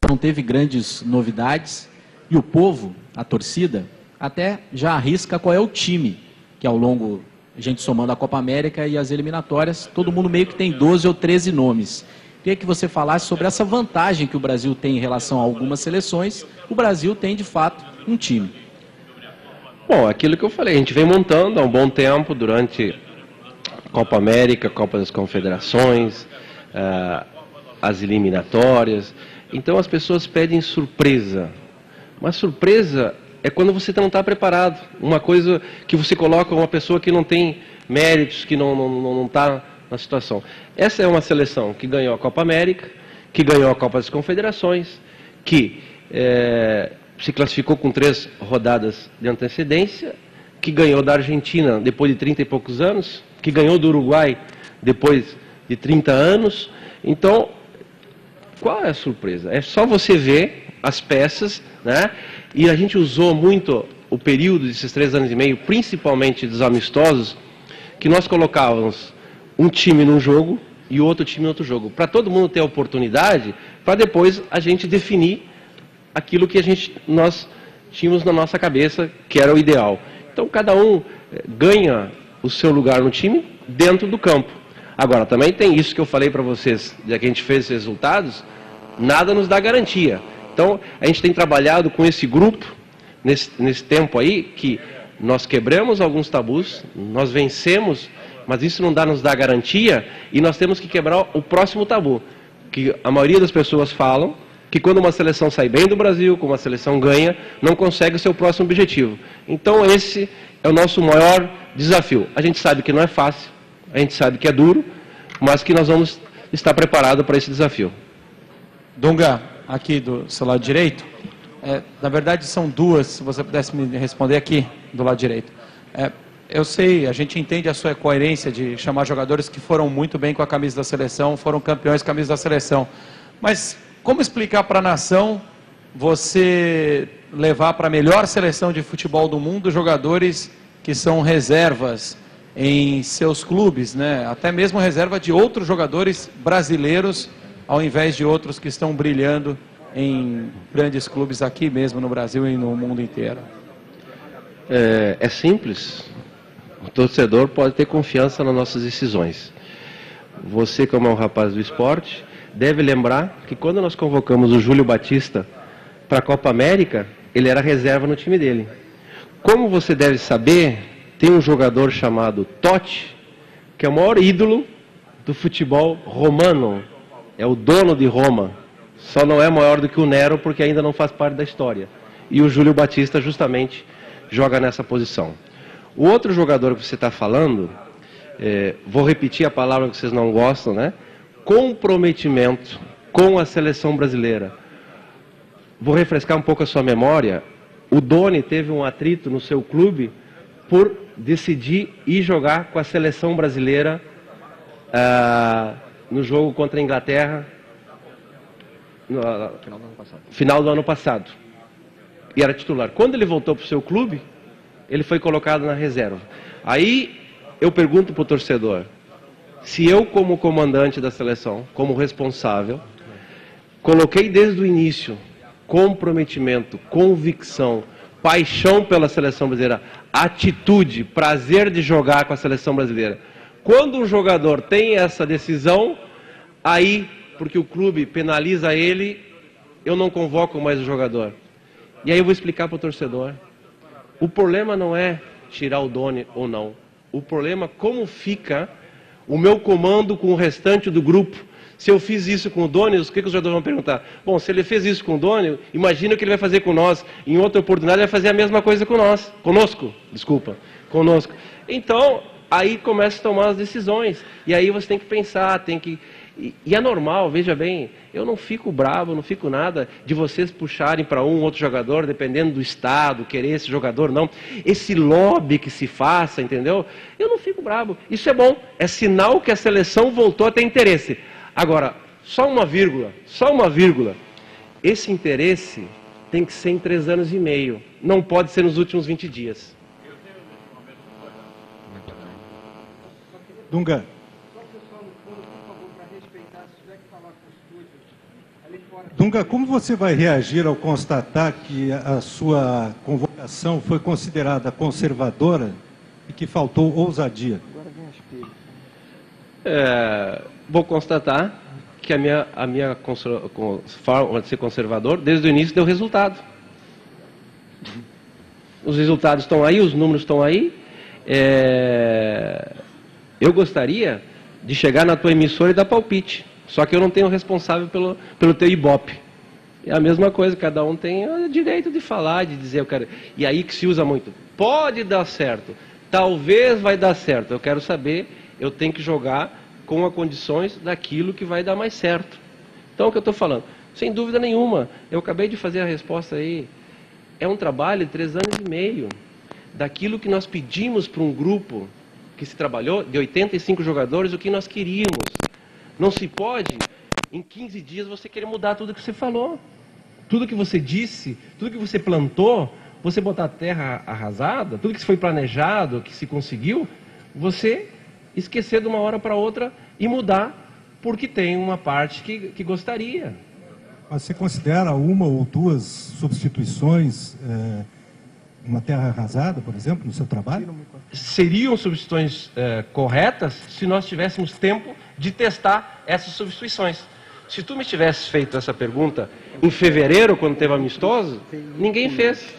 não teve grandes novidades e o povo, a torcida, até já arrisca qual é o time que ao longo, a gente somando a Copa América e as eliminatórias, todo mundo meio que tem 12 ou 13 nomes. Queria que você falasse sobre essa vantagem que o Brasil tem em relação a algumas seleções. O Brasil tem, de fato, um time. Bom, aquilo que eu falei, a gente vem montando há um bom tempo, durante a Copa América, Copa das Confederações, as eliminatórias. Então as pessoas pedem surpresa. Mas surpresa é quando você não está preparado. Uma coisa que você coloca uma pessoa que não tem méritos, que não está na situação. Essa é uma seleção que ganhou a Copa América, que ganhou a Copa das Confederações, que se classificou com 3 rodadas de antecedência, que ganhou da Argentina depois de 30 e poucos anos, que ganhou do Uruguai depois de 30 anos. Então, qual é a surpresa? É só você ver as peças, né? E a gente usou muito o período desses 3 anos e meio, principalmente dos amistosos, que nós colocávamos um time num jogo e outro time no outro jogo, para todo mundo ter a oportunidade, para depois a gente definir aquilo que nós tínhamos na nossa cabeça, que era o ideal. Então, cada um ganha o seu lugar no time dentro do campo. Agora, também tem isso que eu falei para vocês, já que a gente fez esses resultados, nada nos dá garantia. Então, a gente tem trabalhado com esse grupo, nesse tempo aí, que nós quebramos alguns tabus, nós vencemos, mas isso não nos dá garantia, e nós temos que quebrar o próximo tabu, que a maioria das pessoas falam, que quando uma seleção sai bem do Brasil, quando uma seleção ganha, não consegue o seu próximo objetivo. Então, esse é o nosso maior desafio. A gente sabe que não é fácil, a gente sabe que é duro, mas que nós vamos estar preparados para esse desafio. Dunga, aqui do seu lado direito, na verdade são duas, se você pudesse me responder aqui, do lado direito. Eu sei, a gente entende a sua coerência de chamar jogadores que foram muito bem com a camisa da seleção, foram campeões com a camisa da seleção, mas como explicar para a nação você levar para a melhor seleção de futebol do mundo jogadores que são reservas em seus clubes, né? Até mesmo reserva de outros jogadores brasileiros, ao invés de outros que estão brilhando em grandes clubes aqui mesmo no Brasil e no mundo inteiro? É simples. O torcedor pode ter confiança nas nossas decisões. Você, como é um rapaz do esporte, deve lembrar que quando nós convocamos o Júlio Batista para a Copa América, ele era reserva no time dele. Como você deve saber, tem um jogador chamado Totti, que é o maior ídolo do futebol romano. É o dono de Roma. Só não é maior do que o Nero, porque ainda não faz parte da história. E o Júlio Batista justamente joga nessa posição. O outro jogador que você está falando, vou repetir a palavra que vocês não gostam, né? Comprometimento com a seleção brasileira. Vou refrescar um pouco a sua memória. O Doni teve um atrito no seu clube por decidir ir jogar com a seleção brasileira no jogo contra a Inglaterra no final do ano passado. E era titular. Quando ele voltou para o seu clube, ele foi colocado na reserva. Aí eu pergunto para o torcedor, se eu, como comandante da seleção, como responsável, coloquei desde o início comprometimento, convicção, paixão pela seleção brasileira, atitude, prazer de jogar com a seleção brasileira. Quando um jogador tem essa decisão, aí, porque o clube penaliza ele, eu não convoco mais o jogador. E aí eu vou explicar para o torcedor. O problema não é tirar o Doni ou não. O problema é como fica o meu comando com o restante do grupo. Se eu fiz isso com o Doni, o que os jogadores vão perguntar? Bom, se ele fez isso com o Doni, imagina o que ele vai fazer com nós. Em outra oportunidade, ele vai fazer a mesma coisa com nós. Conosco. Então, aí começa a tomar as decisões. E aí você tem que pensar, E é normal, veja bem, eu não fico bravo, não fico nada de vocês puxarem para um ou outro jogador, dependendo do estado, querer esse jogador, não. Esse lobby que se faça, entendeu? Eu não fico bravo. Isso é bom, é sinal que a seleção voltou a ter interesse. Agora, só uma vírgula. Esse interesse tem que ser em 3 anos e meio, não pode ser nos últimos 20 dias. Dunga. Dunga, como você vai reagir ao constatar que a sua convocação foi considerada conservadora e que faltou ousadia? Vou constatar que a minha forma de ser conservador, desde o início, deu resultado. Os resultados estão aí, os números estão aí. Eu gostaria de chegar na tua emissora e dar palpite. Só que eu não tenho responsável pelo teu Ibope. É a mesma coisa, cada um tem o direito de falar, de dizer, eu quero. E aí que se usa muito. Pode dar certo, talvez vai dar certo. Eu quero saber, eu tenho que jogar com as condições daquilo que vai dar mais certo. Então, o que eu estou falando? Sem dúvida nenhuma, eu acabei de fazer a resposta aí. É um trabalho de 3 anos e meio. Daquilo que nós pedimos para um grupo que se trabalhou, de 85 jogadores, o que nós queríamos. Não se pode, em 15 dias, você querer mudar tudo que você falou. Tudo que você disse, tudo que você plantou, você botar a terra arrasada, tudo que foi planejado, que se conseguiu, você esquecer de uma hora para outra e mudar, porque tem uma parte que gostaria. Mas você considera uma ou duas substituições, uma terra arrasada, por exemplo, no seu trabalho? Seriam substituições corretas se nós tivéssemos tempo de testar essas substituições. Se tu me tivesse feito essa pergunta em fevereiro, quando teve amistoso, ninguém fez.